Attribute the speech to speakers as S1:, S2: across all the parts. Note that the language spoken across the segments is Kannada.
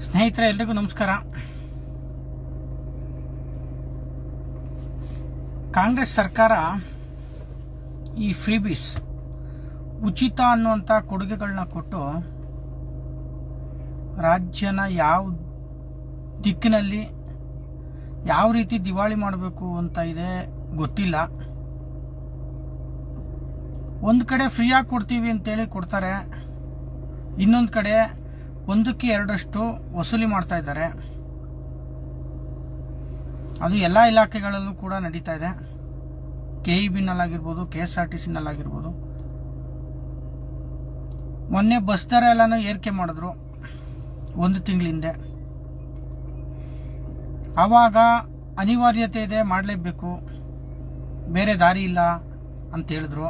S1: ಸ್ನೇಹಿತರೆ, ಎಲ್ರಿಗೂ ನಮಸ್ಕಾರ. ಕಾಂಗ್ರೆಸ್ ಸರ್ಕಾರ ಈ ಫ್ರೀಬೀಸ್ ಉಚಿತ ಅನ್ನುವಂಥ ಕೊಡುಗೆಗಳನ್ನ ಕೊಟ್ಟು ರಾಜ್ಯನ ಯಾವ ದಿಕ್ಕಿನಲ್ಲಿ ಯಾವ ರೀತಿ ದಿವಾಳಿ ಮಾಡಬೇಕು ಅಂತ ಇದೆ ಗೊತ್ತಿಲ್ಲ. ಒಂದು ಕಡೆ ಫ್ರೀಯಾಗಿ ಕೊಡ್ತೀವಿ ಅಂತೇಳಿ ಕೊಡ್ತಾರೆ, ಇನ್ನೊಂದು ಕಡೆ ಒಂದಕ್ಕೆ ಎರಡಷ್ಟು ವಸೂಲಿ ಮಾಡ್ತಾ ಇದ್ದಾರೆ. ಅದು ಎಲ್ಲ ಇಲಾಖೆಗಳಲ್ಲೂ ಕೂಡ ನಡೀತಾ ಇದೆ. KEB-ನಲ್ಲಾಗಿರ್ಬೋದು, KSRTC-ನಲ್ಲಾಗಿರ್ಬೋದು. ಮೊನ್ನೆ ಬಸ್ ದರ ಎಲ್ಲಾನು ಏರಿಕೆ ಮಾಡಿದ್ರು ಒಂದು ತಿಂಗಳ ಹಿಂದೆ. ಆವಾಗ ಅನಿವಾರ್ಯತೆ ಇದೆ, ಮಾಡಲೇಬೇಕು, ಬೇರೆ ದಾರಿ ಇಲ್ಲ ಅಂತ ಹೇಳಿದ್ರು.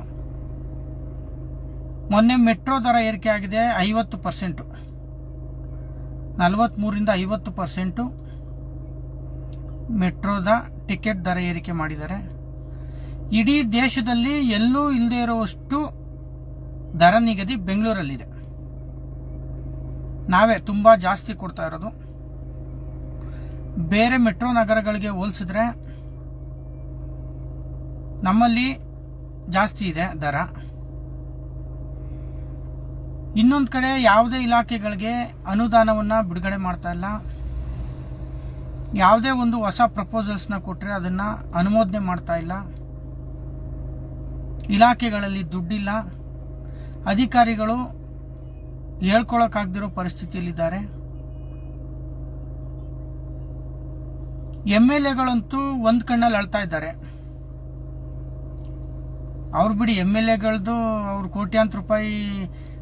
S1: ಮೊನ್ನೆ ಮೆಟ್ರೋ ದರ ಏರಿಕೆ ಆಗಿದೆ 50%, 43ರಿಂದ 50% ಮೆಟ್ರೋದ ಟಿಕೆಟ್ ದರ ಏರಿಕೆ ಮಾಡಿದ್ದಾರೆ. ಇಡೀ ದೇಶದಲ್ಲಿ ಎಲ್ಲೂ ಇಲ್ಲದೆ ಇರುವಷ್ಟು ದರ ನಿಗದಿ ಬೆಂಗಳೂರಲ್ಲಿದೆ. ನಾವೇ ತುಂಬಾ ಜಾಸ್ತಿ ಕೊಡ್ತಾ ಇರೋದು. ಬೇರೆ ಮೆಟ್ರೋ ನಗರಗಳಿಗೆ ಹೋಲಿಸಿದ್ರೆ ನಮ್ಮಲ್ಲಿ ಜಾಸ್ತಿ ಇದೆ ದರ. ಇನ್ನೊಂದು ಕಡೆ ಯಾವುದೇ ಇಲಾಖೆಗಳಿಗೆ ಅನುದಾನವನ್ನ ಬಿಡುಗಡೆ ಮಾಡ್ತಾ ಇಲ್ಲ. ಯಾವುದೇ ಒಂದು ಹೊಸ ಪ್ರಪೋಸಲ್ಸ್ನ ಕೊಟ್ಟರೆ ಅದನ್ನ ಅನುಮೋದನೆ ಮಾಡ್ತಾ ಇಲ್ಲ. ಇಲಾಖೆಗಳಲ್ಲಿ ದುಡ್ಡಿಲ್ಲ, ಅಧಿಕಾರಿಗಳು ಹೇಳ್ಕೊಳಕ್ಕಾಗದಿರೋ ಪರಿಸ್ಥಿತಿಯಲ್ಲಿದ್ದಾರೆ. MLA-ಗಳಂತೂ ಒಂದ್ ಕಣ್ಣಲ್ಲಿ ಅಳ್ತಾ ಇದ್ದಾರೆ. ಅವ್ರು ಬಿಡಿ, MLA-ಗಳದ್ದು ಅವ್ರು ಕೋಟ್ಯಾಂತರ ರೂಪಾಯಿ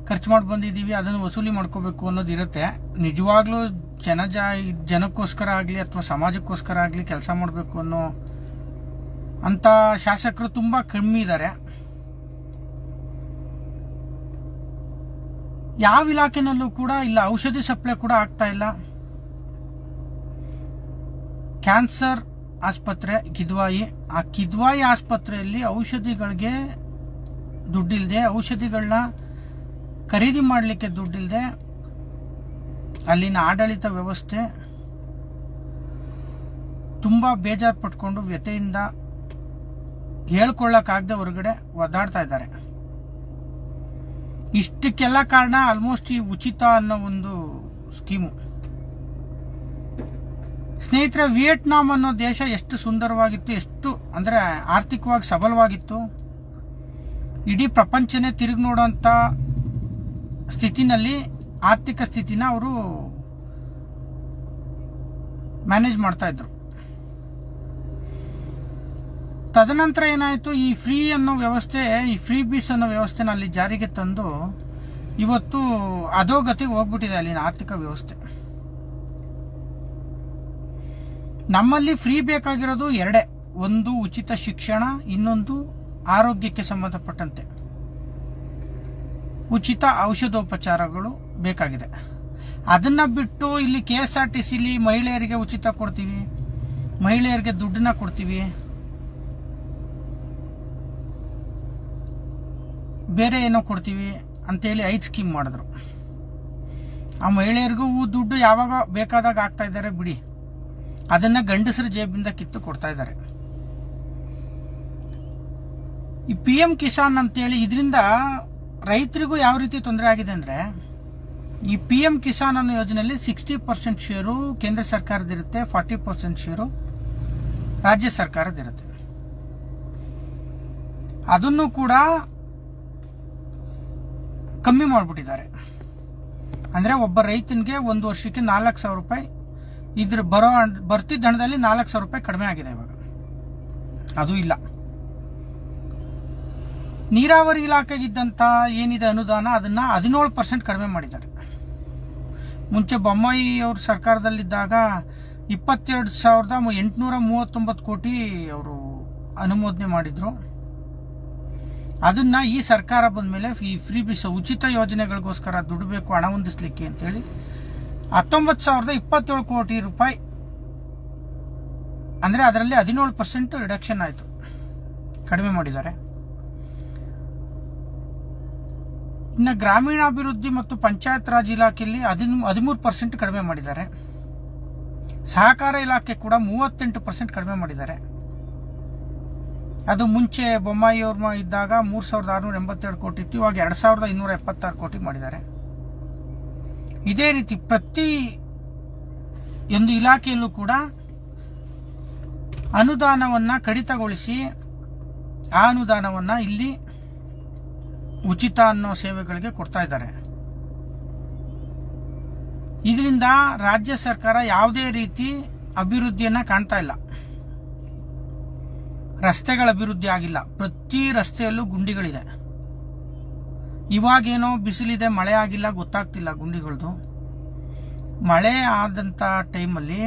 S1: ಖರ್ಚು ಮಾಡಿ ಬಂದಿದ್ದೀವಿ, ಅದನ್ನು ವಸೂಲಿ ಮಾಡ್ಕೋಬೇಕು ಅನ್ನೋದಿರುತ್ತೆ. ನಿಜವಾಗ್ಲೂ ಜನಕ್ಕೋಸ್ಕರ ಆಗಲಿ ಅಥವಾ ಸಮಾಜಕ್ಕೋಸ್ಕರ ಆಗಲಿ ಕೆಲಸ ಮಾಡಬೇಕು ಅನ್ನೋ ಅಂತ ಶಾಸಕರು ತುಂಬಾ ಕಮ್ಮಿ ಇದ್ದಾರೆ. ಯಾವ ಇಲಾಖೆನಲ್ಲೂ ಕೂಡ ಇಲ್ಲ. ಔಷಧಿ ಸಪ್ಲೈ ಕೂಡ ಆಗ್ತಾ ಇಲ್ಲ. ಕ್ಯಾನ್ಸರ್ ಆಸ್ಪತ್ರೆ ಕಿದ್ವಾಯಿ, ಆ ಕಿದ್ವಾಯಿ ಆಸ್ಪತ್ರೆಯಲ್ಲಿ ಔಷಧಿಗಳಿಗೆ ದುಡ್ಡಿಲ್ಲದೆ, ಔಷಧಿಗಳನ್ನ ಖರೀದಿ ಮಾಡಲಿಕ್ಕೆ ದುಡ್ಡಿಲ್ಲದೆ, ಅಲ್ಲಿನ ಆಡಳಿತ ವ್ಯವಸ್ಥೆ ತುಂಬಾ ಬೇಜಾರು ಪಟ್ಕೊಂಡು ವ್ಯಥೆಯಿಂದ ಹೇಳ್ಕೊಳ್ಳಕ್ಕಾಗದೆ ಹೊರಗಡೆ ಒದ್ದಾಡ್ತಾ ಇದ್ದಾರೆ. ಇಷ್ಟಕ್ಕೆಲ್ಲ ಕಾರಣ ಆಲ್ಮೋಸ್ಟ್ ಈ ಉಚಿತ ಅನ್ನೋ ಒಂದು ಸ್ಕೀಮು. ಸ್ನೇಹಿತರೆ, ವಿಯೆಟ್ನಾಂ ಅನ್ನೋ ದೇಶ ಎಷ್ಟು ಸುಂದರವಾಗಿತ್ತು, ಎಷ್ಟು ಅಂದ್ರೆ ಆರ್ಥಿಕವಾಗಿ ಸಬಲವಾಗಿತ್ತು. ಇಡೀ ಪ್ರಪಂಚನೇ ತಿರುಗಿ ನೋಡೋಂಥ ಸ್ಥಿತಿನಲ್ಲಿ ಆರ್ಥಿಕ ಸ್ಥಿತಿನ ಅವರು ಮ್ಯಾನೇಜ್ ಮಾಡ್ತಾ ಇದ್ರು. ತದನಂತರ ಏನಾಯಿತು, ಈ ಫ್ರೀ ಅನ್ನೋ ವ್ಯವಸ್ಥೆ, ಈ ಫ್ರೀ ಬೀಸ್ ಅನ್ನೋ ವ್ಯವಸ್ಥೆನ ಅಲ್ಲಿ ಜಾರಿಗೆ ತಂದು ಇವತ್ತು ಅಧೋಗತಿಗೆ ಹೋಗ್ಬಿಟ್ಟಿದೆ ಅಲ್ಲಿನ ಆರ್ಥಿಕ ವ್ಯವಸ್ಥೆ. ನಮ್ಮಲ್ಲಿ ಫ್ರೀ ಬೇಕಾಗಿರೋದು ಎರಡೇ, ಒಂದು ಉಚಿತ ಶಿಕ್ಷಣ, ಇನ್ನೊಂದು ಆರೋಗ್ಯಕ್ಕೆ ಸಂಬಂಧಪಟ್ಟಂತೆ ಉಚಿತ ಔಷಧೋಪಚಾರಗಳು ಬೇಕಾಗಿದೆ. ಅದನ್ನ ಬಿಟ್ಟು ಇಲ್ಲಿ KSRTC-ಲಿ ಮಹಿಳೆಯರಿಗೆ ಉಚಿತ ಕೊಡ್ತೀವಿ, ಮಹಿಳೆಯರಿಗೆ ದುಡ್ಡನ್ನ ಕೊಡ್ತೀವಿ, ಬೇರೆ ಏನೋ ಕೊಡ್ತೀವಿ ಅಂತೇಳಿ 5 ಸ್ಕೀಮ್ ಮಾಡಿದ್ರು. ಆ ಮಹಿಳೆಯರಿಗೂ ದುಡ್ಡು ಯಾವಾಗ ಬೇಕಾದಾಗ ಆಗ್ತಾ ಇದ್ದಾರೆ ಬಿಡಿ, ಅದನ್ನ ಗಂಡಸರ ಜೇಬಿಂದ ಕಿತ್ತು ಕೊಡ್ತಾ ಇದ್ದಾರೆ. ಈ PM ಕಿಸಾನ್ ಅಂತೇಳಿ ಇದರಿಂದ ರೈತರಿಗೂ ಯಾವ ರೀತಿ ತೊಂದರೆ ಆಗಿದೆ ಅಂದ್ರೆ, ಈ PM ಕಿಸಾನ್ ಅನ್ನೋ ಯೋಜನೆಯಲ್ಲಿ 60% ಶೇರು ಕೇಂದ್ರ ಸರ್ಕಾರದಿರುತ್ತೆ, 40% ಶೇರು ರಾಜ್ಯ ಸರ್ಕಾರದಿರುತ್ತೆ. ಅದನ್ನು ಕೂಡ ಕಮ್ಮಿ ಮಾಡಿಬಿಟ್ಟಿದ್ದಾರೆ. ಅಂದ್ರೆ ಒಬ್ಬ ರೈತನಿಗೆ ಒಂದು ವರ್ಷಕ್ಕೆ 4,000 ರೂಪಾಯಿ, ಇದ್ರ ಬರ್ತಿದ್ದ ಹಣದಲ್ಲಿ 4,000 ರೂಪಾಯಿ ಕಡಿಮೆ ಆಗಿದೆ ಇವಾಗ. ಅದು ಇಲ್ಲ. ನೀರಾವರಿ ಇಲಾಖೆಗಿದ್ದಂತ ಏನಿದೆ ಅನುದಾನ, ಅದನ್ನ 17% ಕಡಿಮೆ ಮಾಡಿದ್ದಾರೆ. ಮುಂಚೆ ಬೊಮ್ಮಾಯಿ ಅವ್ರ ಸರ್ಕಾರದಲ್ಲಿದ್ದಾಗ 22,839 ಕೋಟಿ ಅವರು ಅನುಮೋದನೆ ಮಾಡಿದ್ರು. ಅದನ್ನ ಈ ಸರ್ಕಾರ ಬಂದ ಮೇಲೆ ಈ ಫ್ರೀ ಬೀಸ್ ಉಚಿತ ಯೋಜನೆಗಳಿಗೋಸ್ಕರ ದುಡ್ಡು ಬೇಕು, ಹಣ ಹೊಂದಿಸ್ಲಿಕ್ಕೆ ಅಂತೇಳಿ 19,027 ಕೋಟಿ ರೂಪಾಯಿ, ಅಂದ್ರೆ ಅದರಲ್ಲಿ 17% ರಿಡಕ್ಷನ್ ಆಯಿತು, ಕಡಿಮೆ ಮಾಡಿದ್ದಾರೆ. ಇನ್ನು ಗ್ರಾಮೀಣಾಭಿವೃದ್ಧಿ ಮತ್ತು ಪಂಚಾಯತ್ ರಾಜ್ ಇಲಾಖೆಯಲ್ಲಿ 13% ಕಡಿಮೆ ಮಾಡಿದ್ದಾರೆ. ಸಹಕಾರ ಇಲಾಖೆ ಕೂಡ 38% ಕಡಿಮೆ ಮಾಡಿದ್ದಾರೆ. ಅದು ಮುಂಚೆ ಬೊಮ್ಮಾಯಿ ಅವ್ರ ಇದ್ದಾಗ 3682 ಕೋಟಿ ಇತ್ತು, ಇವಾಗ 2276 ಕೋಟಿ ಮಾಡಿದ್ದಾರೆ. ಇದೇ ರೀತಿ ಪ್ರತಿ ಒಂದು ಇಲಾಖೆಯಲ್ಲೂ ಕೂಡ ಅನುದಾನವನ್ನ ಕಡಿತಗೊಳಿಸಿ ಆ ಅನುದಾನವನ್ನ ಇಲ್ಲಿ ಉಚಿತ ಅನ್ನೋ ಸೇವೆಗಳಿಗೆ ಕೊಡ್ತಾ ಇದ್ದಾರೆ. ಇದರಿಂದ ರಾಜ್ಯ ಸರ್ಕಾರ ಯಾವುದೇ ರೀತಿ ಅಭಿವೃದ್ಧಿಯನ್ನ ಕಾಣ್ತಾ ಇಲ್ಲ. ರಸ್ತೆಗಳ ಅಭಿವೃದ್ಧಿ ಆಗಿಲ್ಲ. ಪ್ರತಿ ರಸ್ತೆಯಲ್ಲೂ ಗುಂಡಿಗಳಿದೆ. ಇವಾಗೇನೋ ಬಿಸಿಲಿದೆ, ಮಳೆ ಆಗಿಲ್ಲ, ಗೊತ್ತಾಗ್ತಿಲ್ಲ ಗುಂಡಿಗಳದು. ಮಳೆ ಆದಂತ ಟೈಮಲ್ಲಿ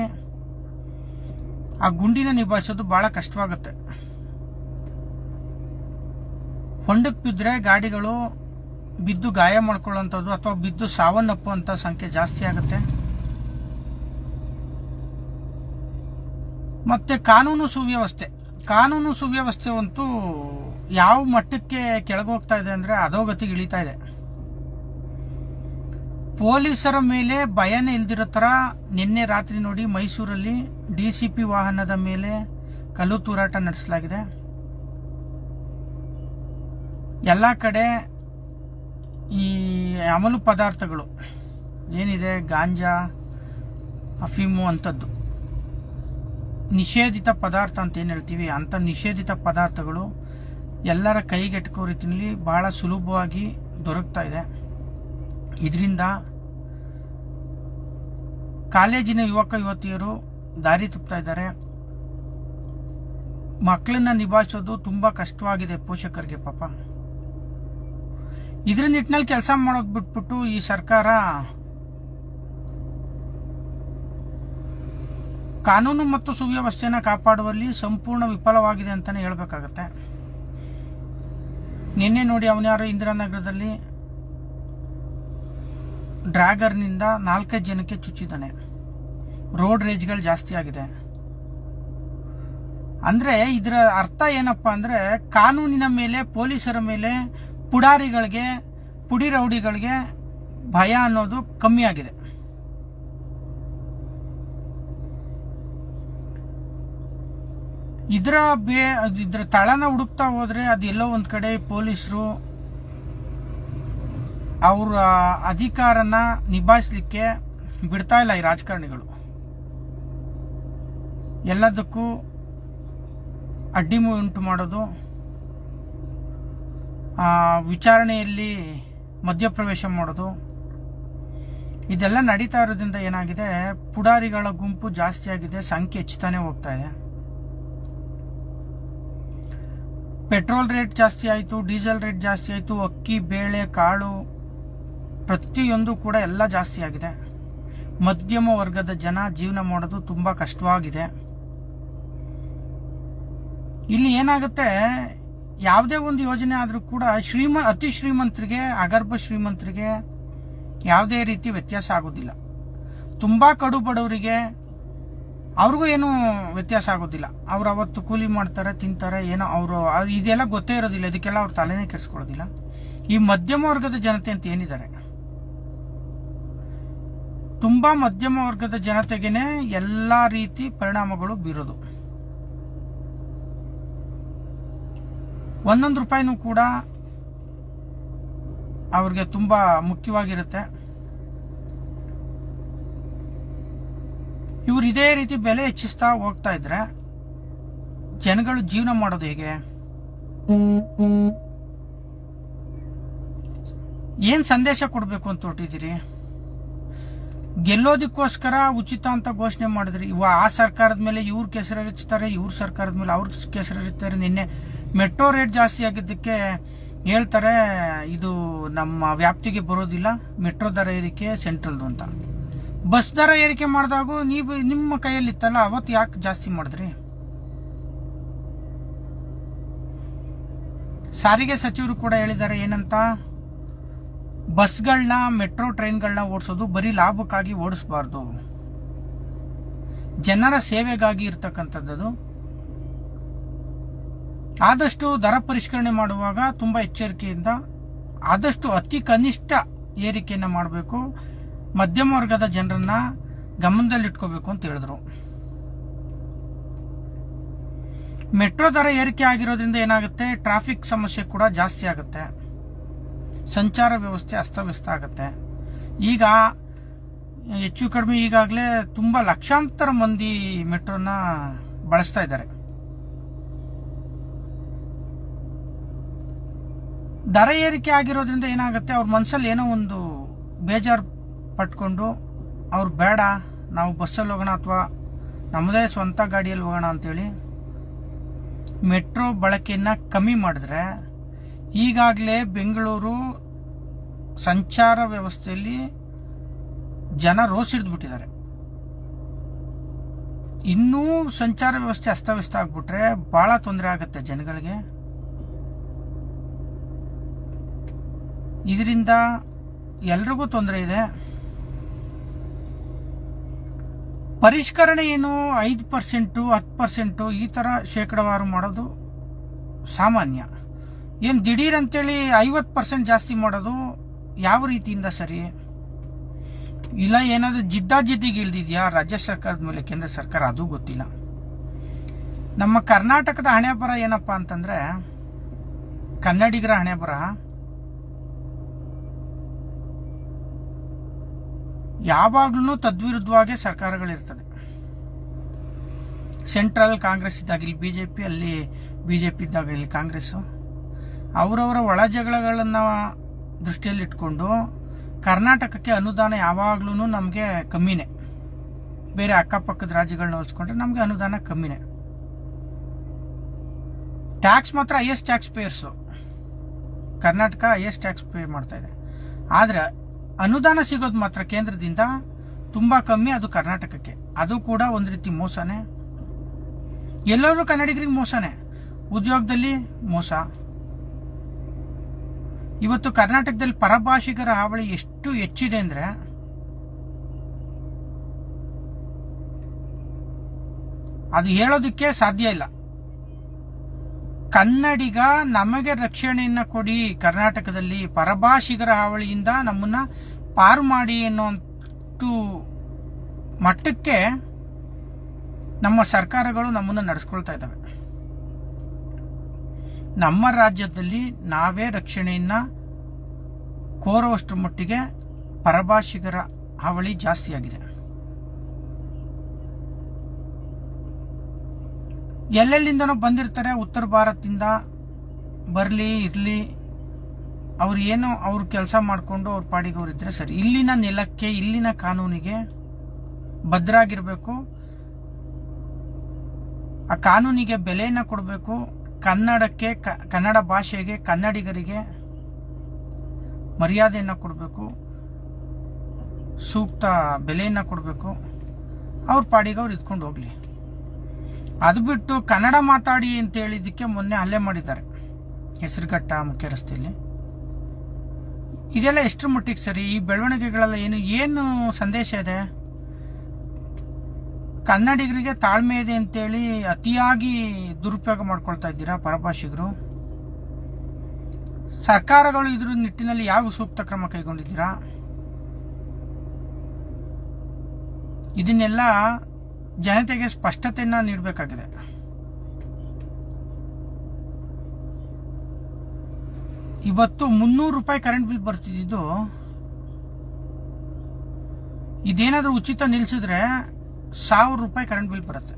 S1: ಆ ಗುಂಡಿನ ನಿಭಾಯಿಸೋದು ಬಹಳ ಕಷ್ಟವಾಗುತ್ತೆ. ಹೊಂಡಕ್ಕೆ ಬಿದ್ದರೆ ಗಾಡಿಗಳು ಬಿದ್ದು ಗಾಯ ಮಾಡ್ಕೊಳ್ಳುವಂಥದ್ದು ಅಥವಾ ಬಿದ್ದು ಸಾವನ್ನಪ್ಪುವಂಥ ಸಂಖ್ಯೆ ಜಾಸ್ತಿ ಆಗುತ್ತೆ. ಮತ್ತೆ ಕಾನೂನು ಸುವ್ಯವಸ್ಥೆ ಅಂತೂ ಯಾವ ಮಟ್ಟಕ್ಕೆ ಕೆಳಗೋಗ್ತಾ ಇದೆ ಅಂದ್ರೆ ಅಧೋಗತಿಗೆ ಇಳಿತಾ ಇದೆ. ಪೊಲೀಸರ ಮೇಲೆ ಭಯನೇ ಇಲ್ದಿರೋ ತರ ನಿನ್ನೆ ರಾತ್ರಿ ನೋಡಿ ಮೈಸೂರಲ್ಲಿ ಡಿಸಿಪಿ ವಾಹನದ ಮೇಲೆ ಕಲ್ಲು ತೂರಾಟ ನಡೆಸಲಾಗಿದೆ. ಎಲ್ಲ ಕಡೆ ಈ ಅಮಲು ಪದಾರ್ಥಗಳು ಏನಿದೆ, ಗಾಂಜಾ, ಅಫೀಮು ಅಂಥದ್ದು ನಿಷೇಧಿತ ಪದಾರ್ಥ ಅಂತ ಏನು ಹೇಳ್ತೀವಿ, ಅಂಥ ನಿಷೇಧಿತ ಪದಾರ್ಥಗಳು ಎಲ್ಲರ ಕೈಗೆಟಕೋ ರೀತಿಯಲ್ಲಿ ಬಹಳ ಸುಲಭವಾಗಿ ದೊರಕ್ತಾ ಇದೆ. ಇದರಿಂದ ಕಾಲೇಜಿನ ಯುವಕ ಯುವತಿಯರು ದಾರಿ ತಪ್ಪುತ್ತಾ ಇದ್ದಾರೆ. ಮಕ್ಕಳನ್ನ ನಿಭಾಯಿಸೋದು ತುಂಬಾ ಕಷ್ಟವಾಗಿದೆ ಪೋಷಕರಿಗೆ ಪಾಪ. ಇದ್ರ ನಿಟ್ಟಿನಲ್ಲಿ ಕೆಲಸ ಮಾಡೋದು ಬಿಟ್ಬಿಟ್ಟು ಈ ಸರ್ಕಾರ ಕಾನೂನು ಮತ್ತು ಸುವ್ಯವಸ್ಥೆಯನ್ನು ಕಾಪಾಡುವಲ್ಲಿ ಸಂಪೂರ್ಣ ವಿಫಲವಾಗಿದೆ ಅಂತಾನೆ ಹೇಳ್ಬೇಕಾಗತ್ತೆ. ನಿನ್ನೆ ನೋಡಿ ಅವನ್ಯಾರು ಇಂದಿರಾನಗರದಲ್ಲಿ ಡ್ರ್ಯಾಗರ್ನಿಂದ 4-5 ಜನಕ್ಕೆ ಚುಚ್ಚಿದ್ದಾನೆ. ರೋಡ್ ರೇಜ್ಗಳು ಜಾಸ್ತಿ ಆಗಿದೆ. ಅಂದ್ರೆ ಇದರ ಅರ್ಥ ಏನಪ್ಪಾ ಅಂದ್ರೆ ಕಾನೂನಿನ ಮೇಲೆ, ಪೊಲೀಸರ ಮೇಲೆ ಪುಡಿ ರೌಡಿಗಳಿಗೆ ಭಯ ಅನ್ನೋದು ಕಮ್ಮಿ ಆಗಿದೆ. ಇದ್ರ ತಳನ ಹುಡುಕ್ತಾ ಹೋದ್ರೆ ಅದೆಲ್ಲೋ ಒಂದ್ ಕಡೆ ಪೊಲೀಸರು ಅವರ ಅಧಿಕಾರನ ನಿಭಾಯಿಸಲಿಕ್ಕೆ ಬಿಡ್ತಾ ಇಲ್ಲ. ಈ ರಾಜಕಾರಣಿಗಳು ಎಲ್ಲದಕ್ಕೂ ಅಡ್ಡಿ ಉಂಟು ಮಾಡೋದು, ವಿಚಾರಣೆಯಲ್ಲಿ ಮಧ್ಯಪ್ರವೇಶ ಮಾಡೋದು, ಇದೆಲ್ಲ ನಡೀತಾ ಇರೋದ್ರಿಂದ ಏನಾಗಿದೆ, ಪುಡಾರಿಗಳ ಗುಂಪು ಜಾಸ್ತಿ ಆಗಿದೆ, ಸಂಖ್ಯೆ ಹೆಚ್ಚುತ್ತಾನೆ ಹೋಗ್ತಾ ಇದೆ. ಪೆಟ್ರೋಲ್ ರೇಟ್ ಜಾಸ್ತಿ ಆಯಿತು, ಡೀಸೆಲ್ ರೇಟ್ ಜಾಸ್ತಿ ಆಯಿತು, ಅಕ್ಕಿ, ಬೇಳೆ, ಕಾಳು ಪ್ರತಿಯೊಂದು ಕೂಡ ಎಲ್ಲ ಜಾಸ್ತಿ ಆಗಿದೆ. ಮಧ್ಯಮ ವರ್ಗದ ಜನ ಜೀವನ ಮಾಡೋದು ತುಂಬಾ ಕಷ್ಟವಾಗಿದೆ. ಇಲ್ಲಿ ಏನಾಗುತ್ತೆ, ಯಾವುದೇ ಒಂದು ಯೋಜನೆ ಆದರೂ ಕೂಡ ಅತಿ ಶ್ರೀಮಂತರಿಗೆ, ಅಗರ್ಭ ಶ್ರೀಮಂತರಿಗೆ ಯಾವುದೇ ರೀತಿ ವ್ಯತ್ಯಾಸ ಆಗೋದಿಲ್ಲ. ತುಂಬಾ ಕಡು ಬಡವರಿಗೆ ಅವ್ರಿಗೂ ಏನು ವ್ಯತ್ಯಾಸ ಆಗೋದಿಲ್ಲ. ಅವ್ರು ಅವತ್ತು ಕೂಲಿ ಮಾಡ್ತಾರೆ, ತಿಂತಾರೆ, ಏನೋ ಅವರು ಇದೆಲ್ಲ ಗೊತ್ತೇ ಇರೋದಿಲ್ಲ. ಇದಕ್ಕೆಲ್ಲ ಅವ್ರ ತಲೆನೇ ಕೆಡಿಸ್ಕೊಳ್ಳೋದಿಲ್ಲ. ಈ ಮಧ್ಯಮ ವರ್ಗದ ಜನತೆ ಅಂತ ಏನಿದ್ದಾರೆ, ತುಂಬಾ ಮಧ್ಯಮ ವರ್ಗದ ಜನತೆಗೇನೆ ಎಲ್ಲಾ ರೀತಿ ಪರಿಣಾಮಗಳು ಬೀರೋದು. 1 ರೂಪಾಯಿನೂ ಕೂಡ ಅವ್ರಿಗೆ ತುಂಬಾ ಮುಖ್ಯವಾಗಿರುತ್ತೆ. ಇವ್ರು ಇದೇ ರೀತಿ ಬೆಲೆ ಹೆಚ್ಚಿಸ್ತಾ ಹೋಗ್ತಾ ಇದ್ರೆ ಜನಗಳು ಜೀವನ ಮಾಡೋದು ಹೇಗೆ? ಏನ್ ಸಂದೇಶ ಕೊಡ್ಬೇಕು ಅಂತ ಹೊರಟಿದ್ದೀರಿ? ಗೆಲ್ಲೋದಕ್ಕೋಸ್ಕರ ಉಚಿತ ಅಂತ ಘೋಷಣೆ ಮಾಡಿದ್ರಿ. ಆ ಸರ್ಕಾರದ ಮೇಲೆ ಇವ್ರ ಕೆಸರೆಚ್ತಾರೆ, ಇವ್ರ ಸರ್ಕಾರದ ಮೇಲೆ ಅವ್ರ ಕೆಸರೆಚ್ತಾರೆ. ನಿನ್ನೆ ಮೆಟ್ರೋ ರೇಟ್ ಜಾಸ್ತಿ ಆಗಿದ್ದಕ್ಕೆ ಹೇಳ್ತಾರೆ ಇದು ನಮ್ಮ ವ್ಯಾಪ್ತಿಗೆ ಬರೋದಿಲ್ಲ, ಮೆಟ್ರೋ ದರ ಏರಿಕೆ ಸೆಂಟ್ರಲ್ದು ಅಂತ. ಬಸ್ ದರ ಏರಿಕೆ ಮಾಡಿದಾಗ ನಿಮ್ಮ ಕೈಯಲ್ಲಿತ್ತಲ್ಲ, ಅವತ್ತು ಯಾಕೆ ಜಾಸ್ತಿ ಮಾಡಿದ್ರಿ? ಸಾರಿಗೆ ಸಚಿವರು ಕೂಡ ಹೇಳಿದ್ದಾರೆ ಏನಂತ, ಬಸ್ಗಳನ್ನ, ಮೆಟ್ರೋ ಟ್ರೈನ್ಗಳನ್ನ ಓಡಿಸೋದು ಬರೀ ಲಾಭಕ್ಕಾಗಿ ಓಡಿಸಬಾರ್ದು, ಜನರ ಸೇವೆಗಾಗಿ ಇರ್ತಕ್ಕಂಥದ್ದು. ಆದಷ್ಟು ದರ ಪರಿಷ್ಕರಣೆ ಮಾಡುವಾಗ ತುಂಬಾ ಎಚ್ಚರಿಕೆಯಿಂದ ಆದಷ್ಟು ಅತಿ ಕನಿಷ್ಠ ಏರಿಕೆಯನ್ನು ಮಾಡಬೇಕು, ಮಧ್ಯಮ ವರ್ಗದ ಜನರನ್ನ ಗಮನದಲ್ಲಿಟ್ಕೋಬೇಕು ಅಂತ ಹೇಳಿದ್ರು. ಮೆಟ್ರೋ ದರ ಏರಿಕೆ ಆಗಿರೋದ್ರಿಂದ ಏನಾಗುತ್ತೆ, ಟ್ರಾಫಿಕ್ ಸಮಸ್ಯೆ ಕೂಡ ಜಾಸ್ತಿ ಆಗುತ್ತೆ, ಸಂಚಾರ ವ್ಯವಸ್ಥೆ ಅಸ್ತವ್ಯಸ್ತ ಆಗುತ್ತೆ. ಈಗ ಹೆಚ್ಚು ಕಡಿಮೆ ಈಗಾಗಲೇ ತುಂಬಾ ಲಕ್ಷಾಂತರ ಮಂದಿ ಮೆಟ್ರೋನ ಬಳಸ್ತಾ ಇದ್ದಾರೆ. ದರ ಏರಿಕೆ ಆಗಿರೋದ್ರಿಂದ ಏನಾಗುತ್ತೆ, ಅವ್ರ ಮನಸ್ಸಲ್ಲಿ ಏನೋ ಒಂದು ಬೇಜಾರು ಪಟ್ಕೊಂಡು ಅವ್ರು ಬೇಡ, ನಾವು ಬಸ್ಸಲ್ಲಿ ಹೋಗೋಣ ಅಥವಾ ನಮ್ಮದೇ ಸ್ವಂತ ಗಾಡಿಯಲ್ಲಿ ಹೋಗೋಣ ಅಂತೇಳಿ ಮೆಟ್ರೋ ಬಳಕೆಯನ್ನು ಕಮ್ಮಿ ಮಾಡಿದ್ರೆ, ಈಗಾಗಲೇ ಬೆಂಗಳೂರು ಸಂಚಾರ ವ್ಯವಸ್ಥೆಯಲ್ಲಿ ಜನ ರೋಸ್ ಹಿಡಿದ್ಬಿಟ್ಟಿದ್ದಾರೆ. ಇನ್ನೂ ಸಂಚಾರ ವ್ಯವಸ್ಥೆ ಅಸ್ತವ್ಯಸ್ತ ಆಗ್ಬಿಟ್ರೆ ಬಹಳ ತೊಂದರೆ ಆಗುತ್ತೆ ಜನಗಳಿಗೆ. ಇದರಿಂದ ಎಲ್ರಿಗೂ ತೊಂದರೆ ಇದೆ. ಪರಿಷ್ಕರಣೆ ಏನು 5%, 10% ಈ ತರ ಶೇಕಡಾವಾರು ಮಾಡೋದು ಸಾಮಾನ್ಯ. ಏನು ದಿಢೀರ್ ಅಂತೇಳಿ 50% ಜಾಸ್ತಿ ಮಾಡೋದು ಯಾವ ರೀತಿಯಿಂದ ಸರಿ? ಇಲ್ಲ ಏನಾದರೂ ಜಿದ್ದಾಜಿದ್ದಿಗೆ ಇಳ್ದಿದ್ಯಾ ರಾಜ್ಯ ಸರ್ಕಾರದ ಮೇಲೆ ಕೇಂದ್ರ ಸರ್ಕಾರ? ಅದು ಗೊತ್ತಿಲ್ಲ. ನಮ್ಮ ಕರ್ನಾಟಕದ ಹಣೆಬರ ಏನಪ್ಪಾ ಅಂತಂದ್ರೆ, ಕನ್ನಡಿಗರ ಹಣೆಬರ ಯಾವಾಗ್ಲೂ ತದ್ವಿರುದ್ಧವಾಗಿ ಸರ್ಕಾರಗಳಿರ್ತದೆ. ಸೆಂಟ್ರಲ್ ಕಾಂಗ್ರೆಸ್ ಇದ್ದಾಗ ಇಲ್ಲಿ ಬಿಜೆಪಿ, ಅಲ್ಲಿ ಬಿಜೆಪಿ ಇದ್ದಾಗ ಇಲ್ಲಿ ಕಾಂಗ್ರೆಸ್. ಅವರವರ ಒಳ ಜಗಳಗಳನ್ನ ದೃಷ್ಟಿಯಲ್ಲಿಟ್ಕೊಂಡು ಕರ್ನಾಟಕಕ್ಕೆ ಅನುದಾನ ಯಾವಾಗ್ಲೂ ನಮಗೆ ಕಮ್ಮಿನೇ. ಬೇರೆ ಅಕ್ಕಪಕ್ಕದ ರಾಜ್ಯಗಳನ್ನ ಹೋಲಿಸ್ಕೊಂಡ್ರೆ ನಮಗೆ ಅನುದಾನ ಕಮ್ಮಿನೇ. ಟ್ಯಾಕ್ಸ್ ಮಾತ್ರ highest tax payers. Karnataka highest tax pay ಮಾಡ್ತಾ ಇದೆ. ಆದ್ರೆ ಅನುದಾನ ಸಿಗೋದು ಮಾತ್ರ ಕೇಂದ್ರದಿಂದ ತುಂಬಾ ಕಮ್ಮಿ, ಅದು ಕರ್ನಾಟಕಕ್ಕೆ. ಅದು ಕೂಡ ಒಂದು ರೀತಿ ಮೋಸನೇ. ಎಲ್ಲರೂ ಕನ್ನಡಿಗರಿಗೆ ಮೋಸನೇ, ಉದ್ಯೋಗದಲ್ಲಿ ಮೋಸ. ಇವತ್ತು ಕರ್ನಾಟಕದಲ್ಲಿ ಪರಭಾಷಿಗರ ಹಾವಳಿ ಎಷ್ಟು ಹೆಚ್ಚಿದೆ ಅಂದ್ರೆ, ಅದು ಹೇಳೋದಕ್ಕೆ ಸಾಧ್ಯ ಇಲ್ಲ. ಕನ್ನಡಿಗ ನಮಗೆ ರಕ್ಷಣೆಯನ್ನ ಕೊಡಿ, ಕರ್ನಾಟಕದಲ್ಲಿ ಪರಭಾಷಿಗರ ಹಾವಳಿಯಿಂದ ನಮ್ಮನ್ನ ಪಾರು ಮಾಡಿ ಅನ್ನೋಷ್ಟು ಮಟ್ಟಕ್ಕೆ ನಮ್ಮ ಸರ್ಕಾರಗಳು ನಮ್ಮನ್ನ ನಡೆಸ್ಕೊಳ್ತಾ ಇದ್ದಾವೆ. ನಮ್ಮ ರಾಜ್ಯದಲ್ಲಿ ನಾವೇ ರಕ್ಷಣೆಯನ್ನ ಕೋರುವಷ್ಟರ ಮಟ್ಟಿಗೆ ಪರಭಾಷಿಗರ ಹಾವಳಿ ಜಾಸ್ತಿ ಆಗಿದೆ. ಎಲ್ಲೆಲ್ಲಿಂದನೋ ಬಂದಿರ್ತಾರೆ, ಉತ್ತರ ಭಾರತದಿಂದ ಬರಲಿ ಇರಲಿ, ಅವ್ರು ಏನೋ ಅವ್ರ ಕೆಲಸ ಮಾಡಿಕೊಂಡು ಅವ್ರ ಪಾಡಿಗೆ ಅವ್ರು ಇದ್ರೆ ಸರಿ. ಇಲ್ಲಿನ ನೆಲಕ್ಕೆ, ಇಲ್ಲಿನ ಕಾನೂನಿಗೆ ಭದ್ರಾಗಿರ್ಬೇಕು, ಆ ಕಾನೂನಿಗೆ ಬೆಲೆಯನ್ನ ಕೊಡಬೇಕು. ಕನ್ನಡಕ್ಕೆ, ಕನ್ನಡ ಭಾಷೆಗೆ, ಕನ್ನಡಿಗರಿಗೆ ಮರ್ಯಾದೆಯನ್ನ ಕೊಡಬೇಕು, ಸೂಕ್ತ ಬೆಲೆಯನ್ನ ಕೊಡಬೇಕು. ಅವ್ರ ಪಾಡಿಗೆ ಅವ್ರು ಇದ್ಕೊಂಡು ಹೋಗ್ಲಿ. ಅದು ಬಿಟ್ಟು ಕನ್ನಡ ಮಾತಾಡಿ ಅಂತ ಹೇಳಿದ್ದಕ್ಕೆ ಮೊನ್ನೆ ಹಲ್ಲೆ ಮಾಡಿದ್ದಾರೆ ಹೆಸರುಘಟ್ಟ ಮುಖ್ಯ ರಸ್ತೆಯಲ್ಲಿ. ಇದೆಲ್ಲ ಎಷ್ಟರ ಮಟ್ಟಿಗೆ ಸರಿ? ಈ ಬೆಳವಣಿಗೆಗಳೆಲ್ಲ ಏನು ಸಂದೇಶ ಇದೆ? ಕನ್ನಡಿಗರಿಗೆ ತಾಳ್ಮೆ ಇದೆ ಅಂತೇಳಿ ಅತಿಯಾಗಿ ದುರುಪಯೋಗ ಮಾಡ್ಕೊಳ್ತಾ ಇದ್ದೀರಾ ಪರಭಾಷಿಗರು. ಸರ್ಕಾರಗಳು ಇದ್ರ ನಿಟ್ಟಿನಲ್ಲಿ ಯಾವ ಸೂಕ್ತ ಕ್ರಮ ಕೈಗೊಂಡಿದ್ದೀರಾ? ಇದನ್ನೆಲ್ಲ ಜನತೆಗೆ ಸ್ಪಷ್ಟತೆಯನ್ನ ನೀಡಬೇಕಾಗಿದೆ. ಇವತ್ತು 300 ರೂಪಾಯಿ ಕರೆಂಟ್ ಬಿಲ್ ಬರ್ತಿದ್ದು, ಇದೇನಾದ್ರೂ ಉಚಿತ ನಿಲ್ಸಿದ್ರೆ 1000 ರೂಪಾಯಿ ಕರೆಂಟ್ ಬಿಲ್ ಬರುತ್ತೆ.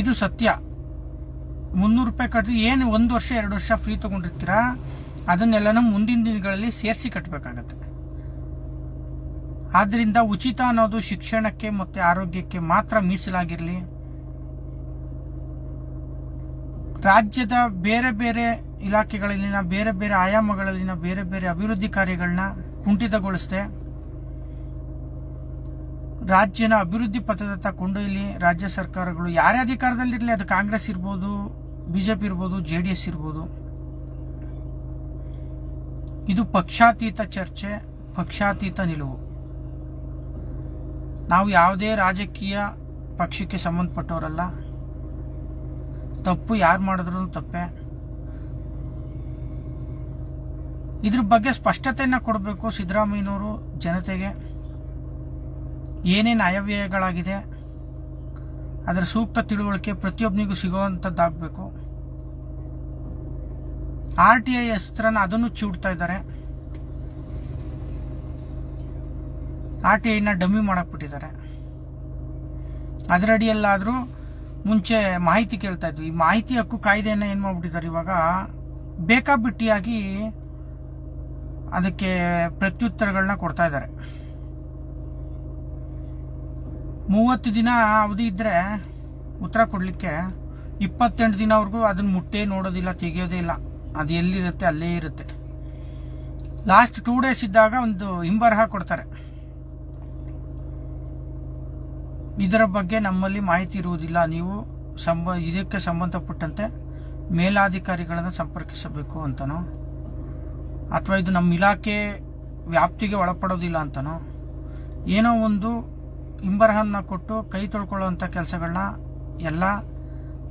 S1: ಇದು ಸತ್ಯ. 300 ರೂಪಾಯಿ ಕಟ್ಟಿ ಏನು 1 ವರ್ಷ 2 ವರ್ಷ ಫ್ರೀ ತಗೊಂಡಿರ್ತೀರಾ, ಅದನ್ನೆಲ್ಲನೂ ಮುಂದಿನ ದಿನಗಳಲ್ಲಿ ಸೇರಿಸಿ ಕಟ್ಟಬೇಕಾಗತ್ತೆ. ಆದ್ರಿಂದ ಉಚಿತ ಅನ್ನೋದು ಶಿಕ್ಷಣಕ್ಕೆ ಮತ್ತೆ ಆರೋಗ್ಯಕ್ಕೆ ಮಾತ್ರ ಮೀಸಲಾಗಿರಲಿ. ರಾಜ್ಯದ ಬೇರೆ ಬೇರೆ ಇಲಾಖೆಗಳಲ್ಲಿನ, ಬೇರೆ ಬೇರೆ ಆಯಾಮಗಳಲ್ಲಿನ ಬೇರೆ ಬೇರೆ ಅಭಿವೃದ್ಧಿ ಕಾರ್ಯಗಳನ್ನ ಕುಂಠಿತಗೊಳಿಸದೆ ರಾಜ್ಯನ ಅಭಿವೃದ್ಧಿ ಪಥದತ್ತ ಕೊಂಡೊಯ್ಯಲಿ ರಾಜ್ಯ ಸರ್ಕಾರಗಳು. ಯಾರೇ ಅಧಿಕಾರದಲ್ಲಿರಲಿ, ಅದು ಕಾಂಗ್ರೆಸ್ ಇರ್ಬೋದು, ಬಿಜೆಪಿ ಇರ್ಬೋದು, JDS ಇರ್ಬೋದು. ಇದು ಪಕ್ಷಾತೀತ ಚರ್ಚೆ, ಪಕ್ಷಾತೀತ ನಿಲುವು. ನಾವು ಯಾವುದೇ ರಾಜಕೀಯ ಪಕ್ಷಕ್ಕೆ ಸಂಬಂಧಪಟ್ಟವರಲ್ಲ. ತಪ್ಪು ಯಾರು ಮಾಡಿದ್ರು ತಪ್ಪೆ. ಇದ್ರ ಬಗ್ಗೆ ಸ್ಪಷ್ಟತೆಯನ್ನ ಕೊಡಬೇಕು ಸಿದ್ದರಾಮಯ್ಯನವರು ಜನತೆಗೆ. ಏನೇನು ಆಯವ್ಯಯಗಳಾಗಿದೆ ಅದರ ಸೂಕ್ತ ತಿಳುವಳಿಕೆ ಪ್ರತಿಯೊಬ್ಬನಿಗೂ ಸಿಗುವಂಥದ್ದಾಗಬೇಕು. RTI ಹೆಸರನ್ನ ಅದನ್ನು ಚಿಡ್ತಾ ಇದ್ದಾರೆ. RTIನ ಡಮ್ಮಿ ಮಾಡಕ್ಬಿಟ್ಟಿದ್ದಾರೆ. ಅದರಡಿಯಲ್ಲಾದರೂ ಮುಂಚೆ ಮಾಹಿತಿ ಕೇಳ್ತಾ ಇದ್ವಿ. ಈ ಮಾಹಿತಿ ಹಕ್ಕು ಕಾಯ್ದೆಯನ್ನು ಏನು ಮಾಡ್ಬಿಟ್ಟಿದ್ದಾರೆ ಇವಾಗ ಬೇಕಾಬಿಟ್ಟಿಯಾಗಿ ಅದಕ್ಕೆ ಪ್ರತ್ಯುತ್ತರಗಳನ್ನ ಕೊಡ್ತಾ ಇದ್ದಾರೆ. 30 ದಿನ ಅವಧಿ ಇದ್ರೆ ಉತ್ತರ ಕೊಡಲಿಕ್ಕೆ 28 ದಿನವರೆಗೂ ಅದನ್ನ ಮುಟ್ಟೆ ನೋಡೋದಿಲ್ಲ, ತೆಗೆಯೋದೇ ಇಲ್ಲ. ಅದು ಎಲ್ಲಿರುತ್ತೆ ಅಲ್ಲೇ ಇರುತ್ತೆ. ಲಾಸ್ಟ್ 2 ಡೇಸ್ ಇದ್ದಾಗ ಒಂದು ಹಿಂಬರಹ ಕೊಡ್ತಾರೆ. ಇದರ ಬಗ್ಗೆ ನಮ್ಮಲ್ಲಿ ಮಾಹಿತಿ ಇರುವುದಿಲ್ಲ, ನೀವು ಇದಕ್ಕೆ ಸಂಬಂಧಪಟ್ಟಂತೆ ಮೇಲಾಧಿಕಾರಿಗಳನ್ನು ಸಂಪರ್ಕಿಸಬೇಕು ಅಂತನೋ, ಅಥವಾ ಇದು ನಮ್ಮ ಇಲಾಖೆ ವ್ಯಾಪ್ತಿಗೆ ಒಳಪಡೋದಿಲ್ಲ ಅಂತನೋ ಏನೋ ಒಂದು ಹಿಂಬರಹನ್ನ ಕೊಟ್ಟು ಕೈ ತೊಳ್ಕೊಳ್ಳುವಂಥ ಕೆಲಸಗಳನ್ನ ಎಲ್ಲ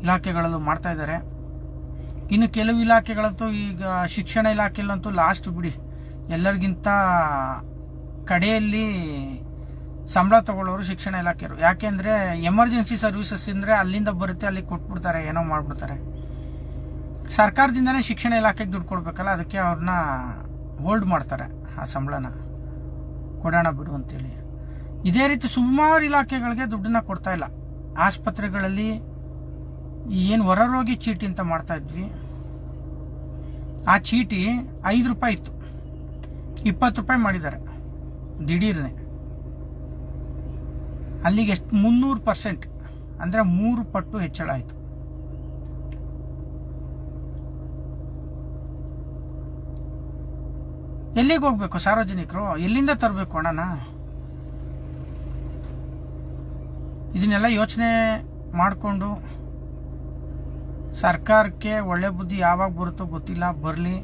S1: ಇಲಾಖೆಗಳಲ್ಲೂ ಮಾಡ್ತಾ ಇದ್ದಾರೆ. ಇನ್ನು ಕೆಲವು ಇಲಾಖೆಗಳಂತೂ ಈಗ ಶಿಕ್ಷಣ ಇಲಾಖೆಯಲ್ಲಂತೂ ಲಾಸ್ಟ್ ಬಿಡಿ, ಎಲ್ಲರಿಗಿಂತ ಕಡೆಯಲ್ಲಿ ಸಂಬಳ ತಗೊಳ್ಳೋರು ಶಿಕ್ಷಣ ಇಲಾಖೆಯವರು. ಯಾಕೆಂದ್ರೆ ಎಮರ್ಜೆನ್ಸಿ ಸರ್ವಿಸಸ್ ಅಂದ್ರೆ ಅಲ್ಲಿಂದ ಬರುತ್ತೆ, ಅಲ್ಲಿ ಕೊಟ್ಬಿಡ್ತಾರೆ, ಏನೋ ಮಾಡ್ಬಿಡ್ತಾರೆ. ಸರ್ಕಾರದಿಂದನೇ ಶಿಕ್ಷಣ ಇಲಾಖೆಗೆ ದುಡ್ಡು ಕೊಡ್ಬೇಕಲ್ಲ, ಅದಕ್ಕೆ ಅವ್ರನ್ನ ಹೋಲ್ಡ್ ಮಾಡ್ತಾರೆ, ಆ ಸಂಬಳನ ಕೊಡೋಣ ಬಿಡು ಅಂತೇಳಿ. ಇದೇ ರೀತಿ ಸುಮಾರು ಇಲಾಖೆಗಳಿಗೆ ದುಡ್ಡನ್ನ ಕೊಡ್ತಾ ಇಲ್ಲ. ಆಸ್ಪತ್ರೆಗಳಲ್ಲಿ ಏನು ಹೊರರೋಗಿ ಚೀಟಿ ಅಂತ ಮಾಡ್ತಾ ಇದ್ವಿ, ಆ ಚೀಟಿ 5 ರೂಪಾಯಿ ಇತ್ತು, 20 ರೂಪಾಯಿ ಮಾಡಿದ್ದಾರೆ ದಿಢೀರ್ನೆ. ಅಲ್ಲಿಗೆ ಎಷ್ಟು 300% ಅಂದ್ರೆ 3 ಪಟ್ಟು ಹೆಚ್ಚಳ ಆಯಿತು. ಎಲ್ಲಿಗೆ ಹೋಗ್ಬೇಕು ಸಾರ್ವಜನಿಕರು? ಎಲ್ಲಿಂದ ತರಬೇಕು ಹಣನ? ಇದನ್ನೆಲ್ಲ ಯೋಚನೆ ಮಾಡಿಕೊಂಡು ಸರ್ಕಾರಕ್ಕೆ ಒಳ್ಳೆ ಬುದ್ಧಿ ಯಾವಾಗ ಬರುತ್ತೋ ಗೊತ್ತಿಲ್ಲ, ಬರಲಿ.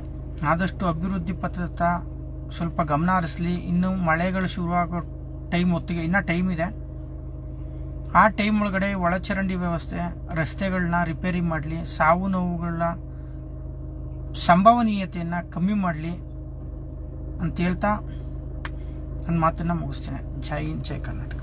S1: ಆದಷ್ಟು ಅಭಿವೃದ್ಧಿ ಪಥದತ್ತ ಸ್ವಲ್ಪ ಗಮನ ಹರಿಸಲಿ. ಇನ್ನು ಮಳೆಗಳು ಶುರುವಾಗೋ ಟೈಮ್ ಹೊತ್ತಿಗೆ ಇನ್ನೂ ಟೈಮ್ ಇದೆ. ಆ ಟೈಮ್ ಒಳಗಡೆ ಒಳಚರಂಡಿ ವ್ಯವಸ್ಥೆ, ರಸ್ತೆಗಳನ್ನ ರಿಪೇರಿ ಮಾಡಲಿ, ಸಾವು ನೋವುಗಳನ್ನ ಸಂಭವನೀಯತೆಯನ್ನು ಕಮ್ಮಿ ಮಾಡಲಿ ಅಂತ ಹೇಳ್ತಾ ನನ್ನ ಮಾತನ್ನು ಮುಗಿಸ್ತೇನೆ. ಜೈ ಹಿಂದ್, ಜೈ ಕರ್ನಾಟಕ.